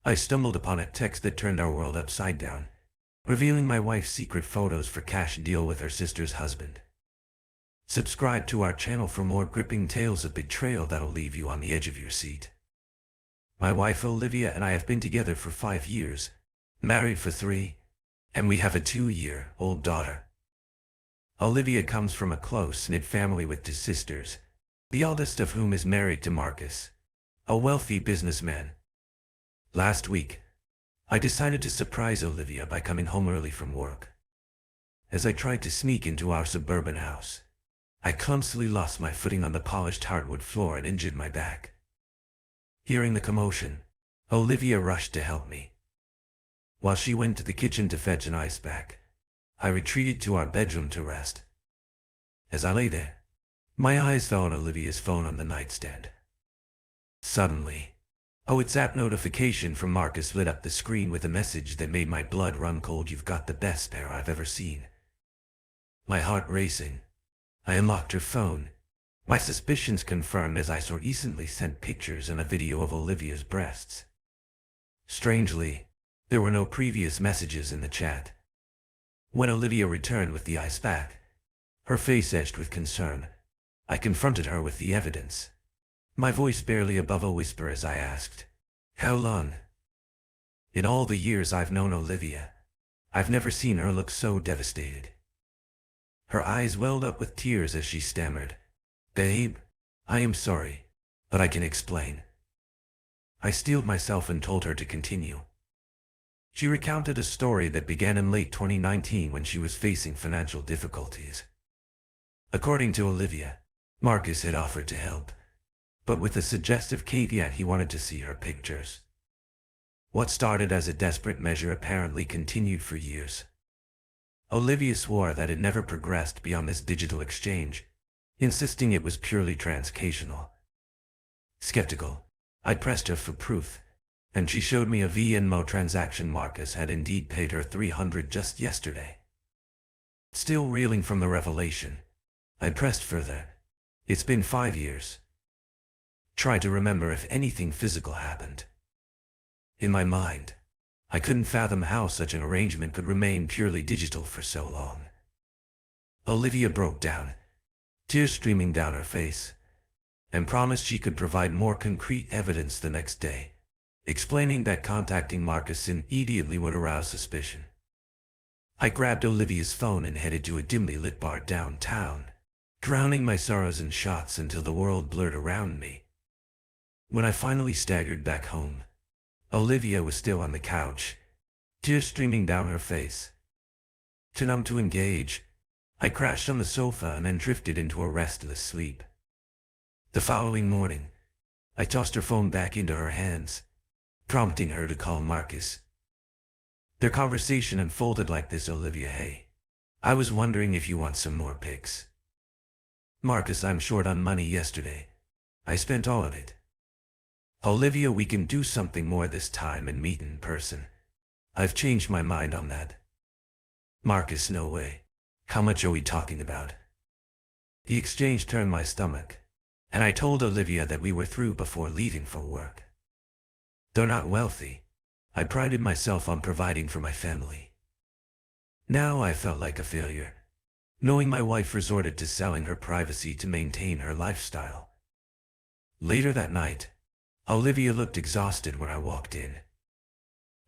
I stumbled upon a text that turned our world upside down, revealing my wife's secret photos for cash deal with her sister's husband. Subscribe to our channel for more gripping tales of betrayal that'll leave you on the edge of your seat. My wife Olivia and I have been together for 5 years, married for 3, and we have a 2-year-old daughter. Olivia comes from a close-knit family with 2 sisters, the eldest of whom is married to Marcus, a wealthy businessman. Last week, I decided to surprise Olivia by coming home early from work. As I tried to sneak into our suburban house, I clumsily lost my footing on the polished hardwood floor and injured my back. Hearing the commotion, Olivia rushed to help me. While she went to the kitchen to fetch an ice pack, I retreated to our bedroom to rest. As I lay there, my eyes fell on Olivia's phone on the nightstand. Suddenly, a WhatsApp notification from Marcus lit up the screen with a message that made my blood run cold. "You've got the best pair I've ever seen." My heart racing, I unlocked her phone. My suspicions confirmed as I so recently sent pictures and a video of Olivia's breasts. Strangely, there were no previous messages in the chat. When Olivia returned with the ice pack, her face etched with concern, I confronted her with the evidence, my voice barely above a whisper as I asked, "How long?" In all the years I've known Olivia, I've never seen her look so devastated. Her eyes welled up with tears as she stammered, "Babe, I am sorry, but I can explain." I steeled myself and told her to continue. She recounted a story that began in late 2019 when she was facing financial difficulties. According to Olivia, Marcus had offered to help, but with a suggestive caveat: he wanted to see her pictures. What started as a desperate measure apparently continued for years. Olivia swore that it never progressed beyond this digital exchange, insisting it was purely transactional. Skeptical, I pressed her for proof, and she showed me a Venmo transaction. Marcus had indeed paid her $300 just yesterday. Still reeling from the revelation, I pressed further. "It's been 5 years. Try to remember if anything physical happened." In my mind, I couldn't fathom how such an arrangement could remain purely digital for so long. Olivia broke down, tears streaming down her face, and promised she could provide more concrete evidence the next day, explaining that contacting Marcus immediately would arouse suspicion. I grabbed Olivia's phone and headed to a dimly lit bar downtown, drowning my sorrows in shots until the world blurred around me. When I finally staggered back home, Olivia was still on the couch, tears streaming down her face. Too numb to engage, I crashed on the sofa and then drifted into a restless sleep. The following morning, I tossed her phone back into her hands, prompting her to call Marcus. Their conversation unfolded like this: "Olivia, hey, I was wondering if you want some more pics." "Marcus, I'm short on money yesterday. I spent all of it." "Olivia, we can do something more this time and meet in person. I've changed my mind on that." "Marcus, no way. How much are we talking about?" The exchange turned my stomach, and I told Olivia that we were through before leaving for work. Though not wealthy, I prided myself on providing for my family. Now I felt like a failure, knowing my wife resorted to selling her privacy to maintain her lifestyle. Later that night, Olivia looked exhausted when I walked in.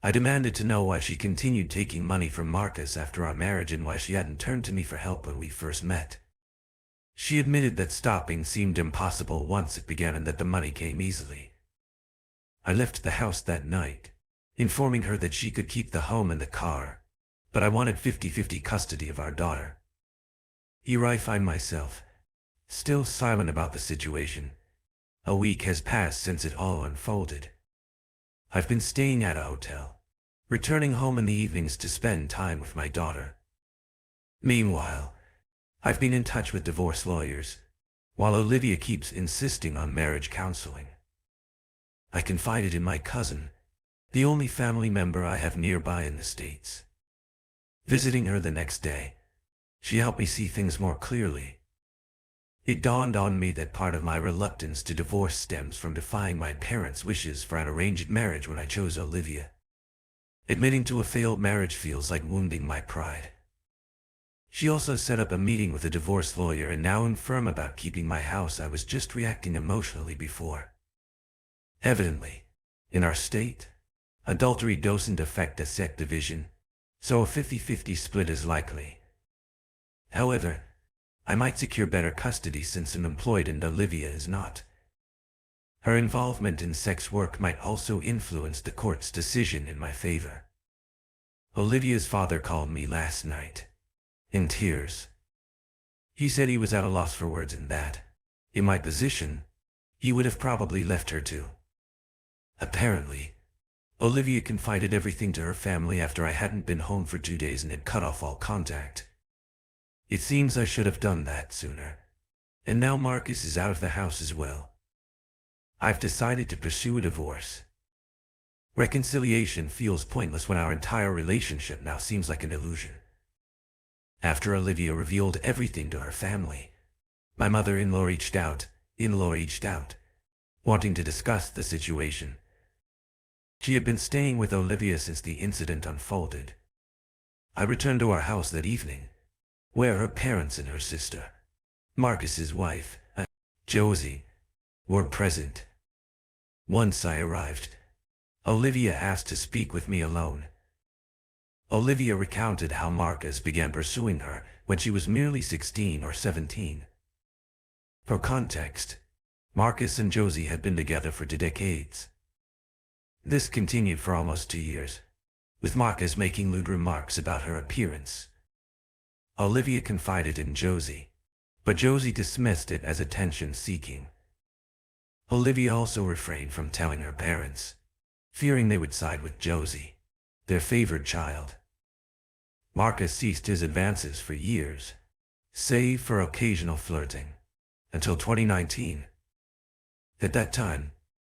I demanded to know why she continued taking money from Marcus after our marriage and why she hadn't turned to me for help when we first met. She admitted that stopping seemed impossible once it began and that the money came easily. I left the house that night, informing her that she could keep the home and the car, but I wanted 50-50 custody of our daughter. Here I find myself, still silent about the situation. A week has passed since it all unfolded. I've been staying at a hotel, returning home in the evenings to spend time with my daughter. Meanwhile, I've been in touch with divorce lawyers, while Olivia keeps insisting on marriage counseling. I confided in my cousin, the only family member I have nearby in the States. Visiting her the next day, she helped me see things more clearly. It dawned on me that part of my reluctance to divorce stems from defying my parents' wishes for an arranged marriage when I chose Olivia. Admitting to a failed marriage feels like wounding my pride. She also set up a meeting with a divorce lawyer and now infirm about keeping my house. I was just reacting emotionally before. Evidently, in our state, adultery doesn't affect a sex division, so a 50-50 split is likely. However, I might secure better custody since I'm employed and Olivia is not. Her involvement in sex work might also influence the court's decision in my favor. Olivia's father called me last night, in tears. He said he was at a loss for words and that, in my position, he would have probably left her too. Apparently, Olivia confided everything to her family after I hadn't been home for 2 days and had cut off all contact. It seems I should have done that sooner. And now Marcus is out of the house as well. I've decided to pursue a divorce. Reconciliation feels pointless when our entire relationship now seems like an illusion. After Olivia revealed everything to her family, my mother-in-law reached out, wanting to discuss the situation. She had been staying with Olivia since the incident unfolded. I returned to our house that evening, where her parents and her sister, Marcus's wife, Josie, were present. Once I arrived, Olivia asked to speak with me alone. Olivia recounted how Marcus began pursuing her when she was merely 16 or 17. For context, Marcus and Josie had been together for 2 decades. This continued for almost 2 years, with Marcus making lewd remarks about her appearance. Olivia confided in Josie, but Josie dismissed it as attention-seeking. Olivia also refrained from telling her parents, fearing they would side with Josie, their favored child. Marcus ceased his advances for years, save for occasional flirting, until 2019. At that time,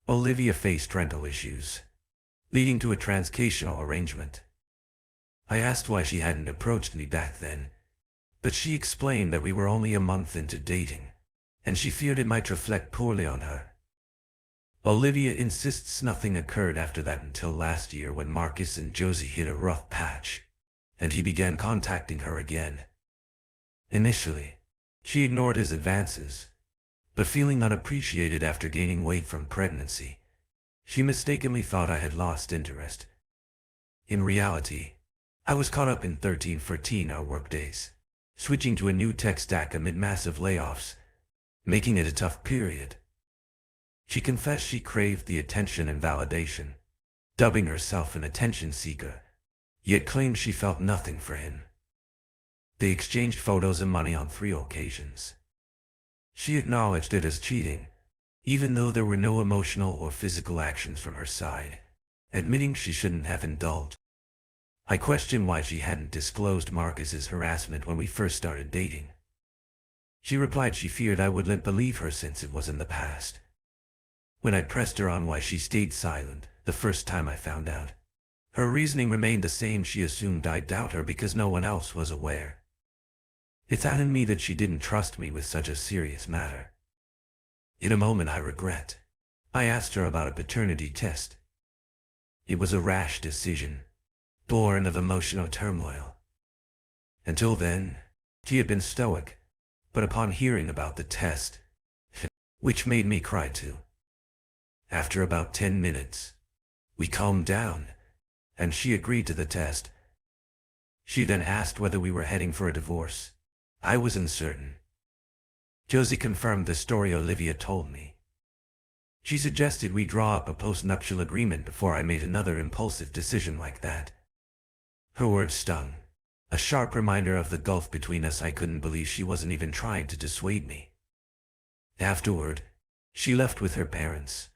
Olivia faced rental issues, leading to a transactional arrangement. I asked why she hadn't approached me back then, but she explained that we were only a month into dating, and she feared it might reflect poorly on her. Olivia insists nothing occurred after that until last year when Marcus and Josie hit a rough patch, and he began contacting her again. Initially, she ignored his advances, but feeling unappreciated after gaining weight from pregnancy, she mistakenly thought I had lost interest. In reality, I was caught up in 13-14-hour workdays, switching to a new tech stack amid massive layoffs, making it a tough period. She confessed she craved the attention and validation, dubbing herself an attention seeker, yet claimed she felt nothing for him. They exchanged photos and money on 3 occasions. She acknowledged it as cheating, even though there were no emotional or physical actions from her side, admitting she shouldn't have indulged. I questioned why she hadn't disclosed Marcus's harassment when we first started dating. She replied she feared I wouldn't believe her since it was in the past. When I pressed her on why she stayed silent the first time I found out, her reasoning remained the same. She assumed I'd doubt her because no one else was aware. It saddened me that she didn't trust me with such a serious matter. In a moment I regret, I asked her about a paternity test. It was a rash decision, born of emotional turmoil. Until then, she had been stoic, but upon hearing about the test, which made me cry too. After about 10 minutes, we calmed down, and she agreed to the test. She then asked whether we were heading for a divorce. I was uncertain. Josie confirmed the story Olivia told me. She suggested we draw up a post-nuptial agreement before I made another impulsive decision like that. Her words stung, a sharp reminder of the gulf between us. I couldn't believe she wasn't even trying to dissuade me. Afterward, she left with her parents.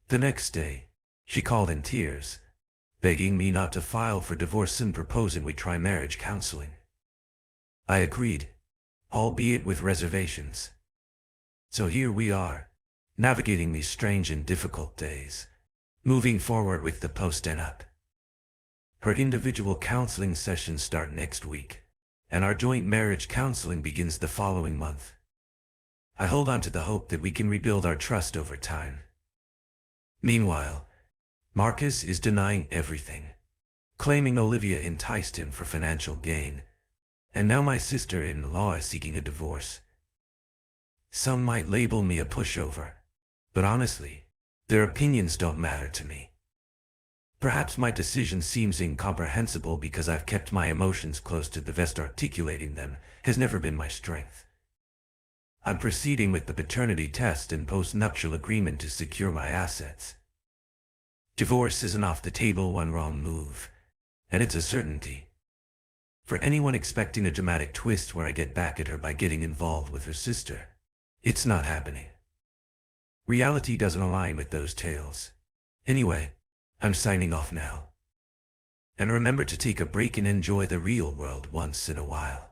The next day, she called in tears, begging me not to file for divorce and proposing we try marriage counseling. I agreed, albeit with reservations. So here we are, navigating these strange and difficult days, moving forward with the post-nup. Her individual counseling sessions start next week, and our joint marriage counseling begins the following month. I hold on to the hope that we can rebuild our trust over time. Meanwhile, Marcus is denying everything, claiming Olivia enticed him for financial gain, and now my sister-in-law is seeking a divorce. Some might label me a pushover, but honestly, their opinions don't matter to me. Perhaps my decision seems incomprehensible because I've kept my emotions close to the vest. Articulating them has never been my strength. I'm proceeding with the paternity test and post-nuptial agreement to secure my assets. Divorce isn't off the table. One wrong move, and it's a certainty. For anyone expecting a dramatic twist where I get back at her by getting involved with her sister, it's not happening. Reality doesn't align with those tales. Anyway, I'm signing off now. And remember to take a break and enjoy the real world once in a while.